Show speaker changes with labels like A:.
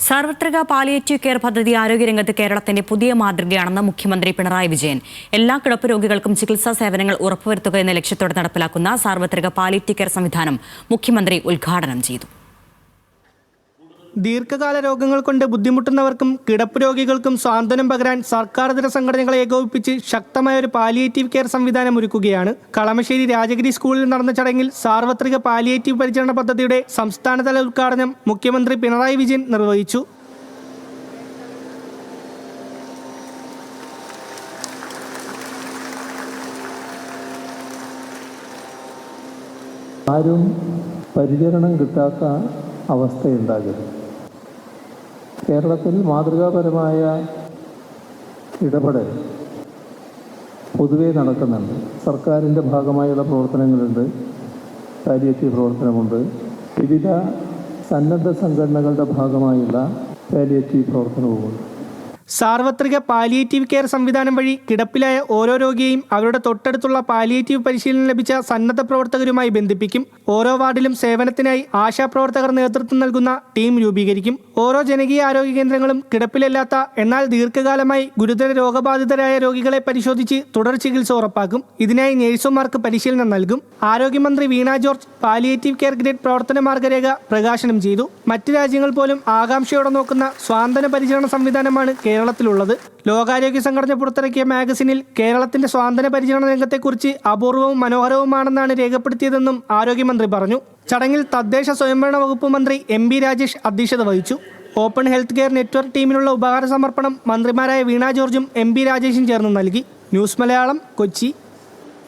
A: സാർവത്രിക palliative care പദ്ധതി ആരോഗ്യരംഗത്ത് കേരളത്തിന്റെ പുതിയ മാതൃകയാണെന്ന് മുഖ്യമന്ത്രി പിണറായി വിജയൻ. എല്ലാ കിടപ്പ് രോഗികൾക്കും ചികിത്സാ സേവനങ്ങൾ ഉറപ്പുവരുത്തുക എന്ന ലക്ഷ്യത്തോടെ നടപ്പിലാക്കുന്ന സാർവത്രിക പാലിയേറ്റീവ് കെയർ സംവിധാനം മുഖ്യമന്ത്രി ഉദ്ഘാടനം ചെയ്തു.
B: ദീർഘകാല രോഗങ്ങൾ കൊണ്ട് ബുദ്ധിമുട്ടുന്നവർക്കും കിടപ്പ് രോഗികൾക്കും സ്വാന്തനം പകരാൻ സർക്കാരിതര സംഘടനകളെ ഏകോപിപ്പിച്ച് ശക്തമായ ഒരു പാലിയേറ്റീവ് കെയർ സംവിധാനം ഒരുക്കുകയാണ്. കളമശ്ശേരി രാജഗിരി സ്കൂളിൽ നടന്ന ചടങ്ങിൽ സാർവത്രിക പാലിയേറ്റീവ് പരിചരണ പദ്ധതിയുടെ സംസ്ഥാനതല ഉദ്ഘാടനം മുഖ്യമന്ത്രി പിണറായി വിജയൻ നിർവഹിച്ചു.
C: ആരും പരിചരണം കിട്ടാത്ത അവസ്ഥയുണ്ടാകരുത്. കേരളത്തിൽ മാതൃകാപരമായ ഇടപെടൽ പൊതുവെ നടക്കുന്നുണ്ട്. സർക്കാരിൻ്റെ ഭാഗമായുള്ള പ്രവർത്തനങ്ങളുണ്ട്, പാലിയേറ്റീവ് പ്രവർത്തനമുണ്ട്, വിവിധ സന്നദ്ധ സംഘടനകളുടെ ഭാഗമായുള്ള പാലിയേറ്റീവ് പ്രവർത്തനവുമുണ്ട്.
B: സാർവത്രിക പാലിയേറ്റീവ് കെയർ സംവിധാനം വഴി കിടപ്പിലായ ഓരോ രോഗിയെയും അവരുടെ തൊട്ടടുത്തുള്ള പാലിയേറ്റീവ് പരിശീലനം ലഭിച്ച സന്നദ്ധ പ്രവർത്തകരുമായി ബന്ധിപ്പിക്കും. ഓരോ വാർഡിലും സേവനത്തിനായി ആശാപ്രവർത്തകർ നേതൃത്വം നൽകുന്ന ടീം രൂപീകരിക്കും. ഓരോ ജനകീയ ആരോഗ്യ കേന്ദ്രങ്ങളും കിടപ്പിലല്ലാത്ത എന്നാൽ ദീർഘകാലമായി ഗുരുതര രോഗബാധിതരായ രോഗികളെ പരിശോധിച്ച് തുടർ ചികിത്സ ഉറപ്പാക്കും. ഇതിനായി നഴ്സുമാർക്ക് പരിശീലനം നൽകും. ആരോഗ്യമന്ത്രി വീണ ജോർജ് പാലിയേറ്റീവ് കെയർ ഗ്രേഡ് പ്രവർത്തന മാർഗരേഖ പ്രകാശനം ചെയ്തു. മറ്റ് രാജ്യങ്ങൾ പോലും ആകാംക്ഷയോടെ നോക്കുന്ന സ്വാന്തന പരിചരണ സംവിധാനമാണ് കേരളത്തിലുള്ളത്. ലോകാരോഗ്യ സംഘടന പുറത്തിറക്കിയ മാഗസിനിൽ കേരളത്തിന്റെ സ്വാന്തന പരിചരണ രംഗത്തെക്കുറിച്ച് അപൂർവവും മനോഹരവുമാണെന്നാണ് രേഖപ്പെടുത്തിയതെന്നും ആരോഗ്യമന്ത്രി പറഞ്ഞു. ചടങ്ങിൽ തദ്ദേശ സ്വയംഭരണ വകുപ്പ് മന്ത്രി MP രാജേഷ് അധ്യക്ഷത വഹിച്ചു. ഓപ്പൺ ഹെൽത്ത് കെയർ നെറ്റ്വർക്ക് ടീമിനുള്ള ഉപഹാര സമർപ്പണം മന്ത്രിമാരായ വീണ ജോർജും MP രാജേഷും ചേർന്ന് നൽകി. ന്യൂസ് മലയാളം, കൊച്ചി.